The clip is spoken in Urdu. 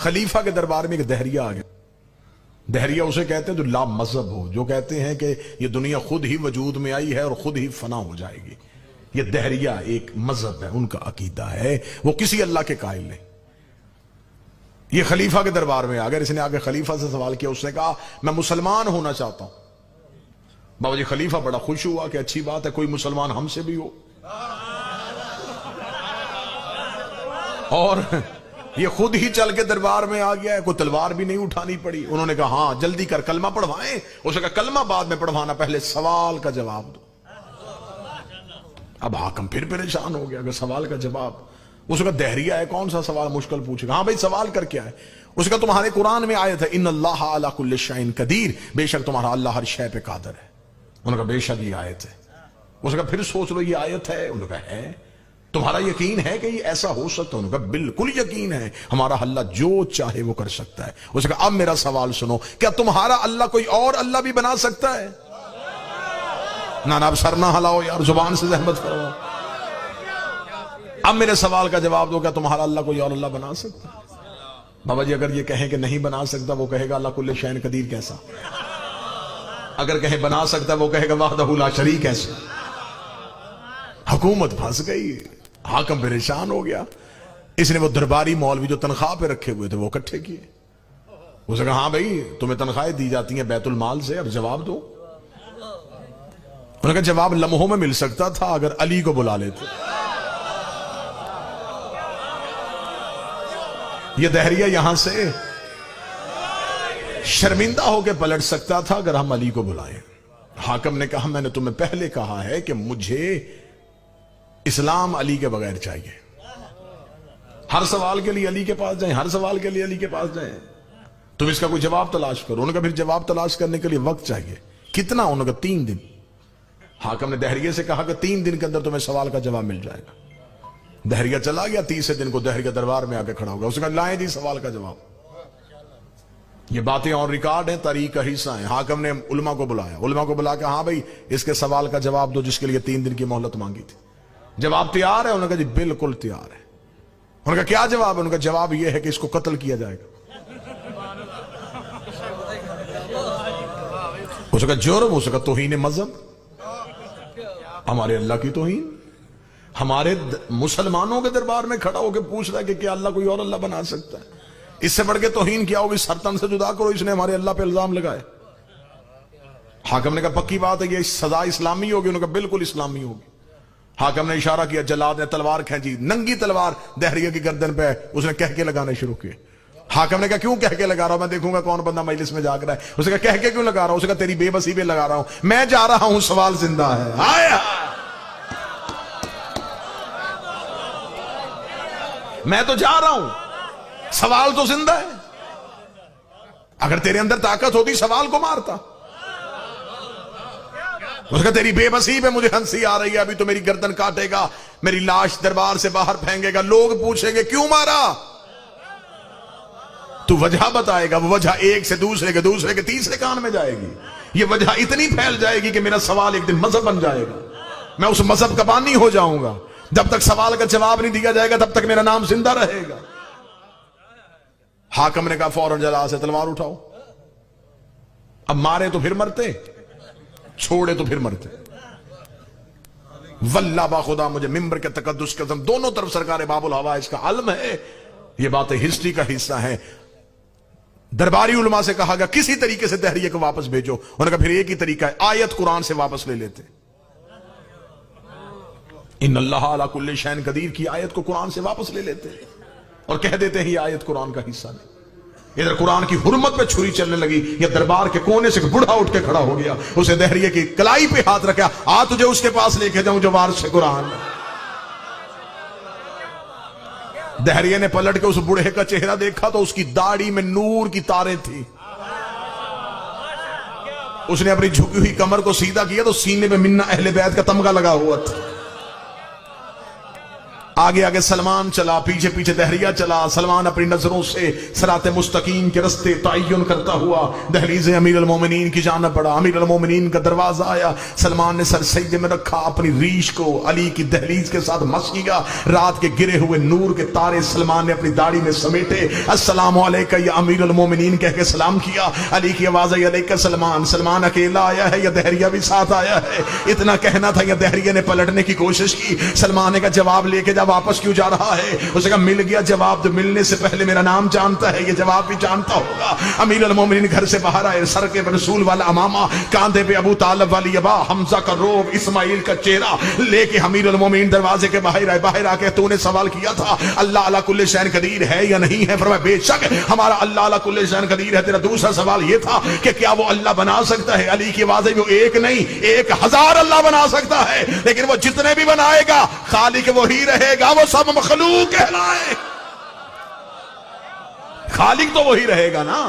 خلیفہ کے دربار میں ایک دہریہ آ گیا. دہریہ اسے کہتے ہیں جو لا مذہب ہو، جو کہتے ہیں کہ یہ دنیا خود ہی وجود میں آئی ہے اور خود ہی فنا ہو جائے گی. یہ دہریہ ایک مذہب ہے، ان کا عقیدہ ہے، وہ کسی اللہ کے قائل نہیں. یہ خلیفہ کے دربار میں آ گیا. اس نے آگے خلیفہ سے سوال کیا. اس نے کہا میں مسلمان ہونا چاہتا ہوں. بابا جی خلیفہ بڑا خوش ہوا کہ اچھی بات ہے، کوئی مسلمان ہم سے بھی ہو. اور یہ خود ہی چل کے دربار میں آ گیا ہے، کوئی تلوار بھی نہیں اٹھانی پڑی. انہوں نے کہا ہاں جلدی کر کلمہ پڑھوائیں. اس نے کہا کلمہ بعد میں پڑھوانا، پہلے سوال کا جواب دو. اب حاکم پھر پریشان ہو گیا کہ سوال کا جواب. اس کا دہریہ ہے، کون سا سوال مشکل پوچھے گا. ہاں بھائی سوال کر کیا ہے. اس کا تمہارے قرآن میں آیت ہے ان اللہ علی کل شیء قدیر، بے شک تمہارا اللہ ہر شے پہ قادر ہے. انہوں نے کہا بے شک یہ آیت ہے. اس کا پھر سوچ لو یہ آیت ہے. انہوں نے کہا ہے. تمہارا یقین ہے کہ یہ ایسا ہو سکتا ہے؟ انہوں نے کہا بالکل یقین ہے، ہمارا اللہ جو چاہے وہ کر سکتا ہے. اس نے کہا اب میرا سوال سنو، کیا تمہارا اللہ کوئی اور اللہ بھی بنا سکتا ہے؟ نانا اب سر نہ ہلاؤ یار، زبان سے زحمت کرو. اب میرے سوال کا جواب دو، کیا تمہارا اللہ کوئی اور اللہ بنا سکتا ہے؟ بابا جی اگر یہ کہیں کہ نہیں بنا سکتا، وہ کہے گا اللہ کل شیء قدیر کیسا؟ اگر کہیں بنا سکتا وہ کہے گا وحدہ لا شریک کیسا؟ حکومت پھنس گئی، حاکم پریشان ہو گیا. اس نے وہ درباری مولوی جو تنخواہ پہ رکھے ہوئے تھے وہ اکٹھے کیے. اس نے کہا ہاں بھائی تمہیں تنخواہیں دی جاتی ہیں بیت المال سے، اب جواب دو. انہوں نے کہا جواب لمحوں میں مل سکتا تھا اگر علی کو بلا لیتے. یہ دہریہ یہاں سے شرمندہ ہو کے پلٹ سکتا تھا اگر ہم علی کو بلائیں. حاکم نے کہا میں نے تمہیں پہلے کہا ہے کہ مجھے اسلام علی کے بغیر چاہیے. ہر سوال کے لیے علی کے پاس جائیں، ہر سوال کے لیے علی کے پاس جائیں. تم اس کا کوئی جواب تلاش کرو. انہوں نے کہا پھر جواب تلاش کرنے کے لیے وقت چاہیے. کتنا؟ انہوں نے کہا 3 دن. حاکم نے دہریے سے کہا کہ 3 دن کے اندر تمہیں سوال کا جواب مل جائے گا. دہریہ چلا گیا. 30 دن کو دہریہ دربار میں آ کے کھڑا ہوگا. اس نے کہا لائیں جی سوال کا جواب. یہ باتیں اور ریکارڈ ہیں، تاریخ کا حصہ ہیں. حاکم نے علماء کو بلایا. علماء کو بلا کے ہاں بھائی اس کے سوال کا جواب دو جس کے لیے 3 دن کی مہلت مانگی تھی. جواب تیار ہے؟ انہوں نے کہا جی بالکل تیار ہے. انہوں نے کہا کیا جواب ہے؟ انہوں نے کہا جواب یہ ہے کہ اس کو قتل کیا جائے گا. اس کا جرم، اس کا توہین مذہب، ہمارے اللہ کی توہین. ہمارے مسلمانوں کے دربار میں کھڑا ہو کے پوچھ رہا ہے کہ کیا اللہ کوئی اور اللہ بنا سکتا ہے؟ اس سے بڑھ کے توہین کیا ہوگی؟ سرتن سے جدا کرو. اس نے ہمارے اللہ پہ الزام لگائے. حاکم نے کہا پکی بات ہے یہ سزا اسلامی ہوگی؟ انہوں نے کہا بالکل اسلامی ہوگی. حاکم نے اشارہ کیا، جلاد نے تلوار کھینچی، ننگی تلوار دہریہ کی گردن پہ. اس نے کہہ کے لگانے شروع کیے. حاکم نے کہا کیوں کہہ کے لگا رہا ہوں؟ میں دیکھوں گا کون بندہ مجلس میں جاگ رہا ہے. اس نے کہا کہہ کے کیوں لگا رہا ہوں؟ اس نے کہا تیری بے بسی پہ لگا رہا ہوں. میں جا رہا ہوں سوال زندہ ہے. آیا میں تو جا رہا ہوں، سوال تو زندہ ہے. اگر تیرے اندر طاقت ہوتی سوال کو مارتا. اس کا تیری بے بسی پہ مجھے ہنسی آ رہی ہے. ابھی تو میری گردن کاٹے گا، میری لاش دربار سے باہر پھینکے گا، لوگ پوچھیں گے کیوں مارا؟ تو وجہ بتائے گا. وہ وجہ ایک سے دوسرے کے دوسرے کے تیسرے کان میں جائے گی. یہ وجہ اتنی پھیل جائے گی کہ میرا سوال ایک دن مذہب بن جائے گا. میں اس مذہب کا بانی ہو جاؤں گا. جب تک سوال کا جواب نہیں دیا جائے گا تب تک میرا نام زندہ رہے گا. حاکم نے کہا فوراً جلا سے تلوار اٹھاؤ. اب مارے تو پھر مرتے، چھوڑے تو پھر مرتے. واللہ با خدا مجھے ممبر کے تقدس کے قسم دونوں طرف سرکار باب الحوائج کا علم ہے. یہ باتیں ہسٹری کا حصہ ہیں. درباری علماء سے کہا گیا کسی طریقے سے دہریے کو واپس بھیجو. انہوں نے کہا پھر ایک ہی طریقہ ہے، آیت قرآن سے واپس لے لیتے. ان اللہ علی کل شیء قدیر کی آیت کو قرآن سے واپس لے لیتے اور کہہ دیتے ہیں یہ آیت قرآن کا حصہ نہیں. ادھر قرآن کی حرمت پہ چھری چلنے لگی. یہ دربار کے کونے سے بوڑھا اٹھ کے کھڑا ہو گیا. اسے دہریے کی کلائی پہ ہاتھ رکھا. آ تجھے اس کے پاس لے کے جاؤں جو وارث قرآن. دہریے نے پلٹ کے اس بوڑھے کا چہرہ دیکھا تو اس کی داڑھی میں نور کی تاریں تھی. اس نے اپنی جھکی ہوئی کمر کو سیدھا کیا تو سینے میں منا اہل بیت کا تمغہ لگا ہوا تھا. آگے آگے سلمان چلا، پیچھے پیچھے دہریہ چلا. سلمان اپنی نظروں سے صراط مستقیم کے رستے تعین کرتا ہوا دہلیز امیر المومنین کی جانب بڑھا. امیر المومنین کا دروازہ آیا، سلمان نے سر سجدے میں رکھا، اپنی ریش کو علی کی دہلیز کے ساتھ مس کیا. رات کے گرے ہوئے نور کے تارے سلمان نے اپنی داڑھی میں سمیٹے. السلام علیکہ یا امیر المومنین کہہ کے سلام کیا. علی کی آواز آئی علیکہ سلمان. سلمان اکیلا آیا ہے یا دہریہ بھی ساتھ آیا ہے؟ اتنا کہنا تھا یا دہریہ نے پلٹنے کی کوشش کی. سلمان نے کہا جواب لے کے جا، واپس کیوں جا رہا ہے؟ اس نے کہا مل گیا جواب، تو ملنے سے پہلے میرا نام جانتا ہے، یہ جواب بھی جانتا ہوگا. امیر المومنین گھر سے باہر آئے، سر کے رسول والا امامہ، کاندھے پہ ابو طالب والی ابا، حمزہ کا روب، اسماعیل کا چہرہ لے کے امیر المومنین دروازے کے باہر آئے. باہر آ کے تو نے سوال کیا تھا اللہ علی کل شیء قدیر ہے یا نہیں ہے؟ فرمایا بے شک ہمارا اللہ علی کل شیء قدیر ہے. تیرا دوسرا سوال یہ تھا کہ کیا وہ اللہ بنا سکتا ہے؟ علی کی آواز ہے وہ ایک نہیں 1000 اللہ بنا سکتا ہے، لیکن وہ جتنے بھی بنائے گا خالق وہی رہے گا، وہ سب مخلوق کہلائے. خالق تو وہی رہے گا نا.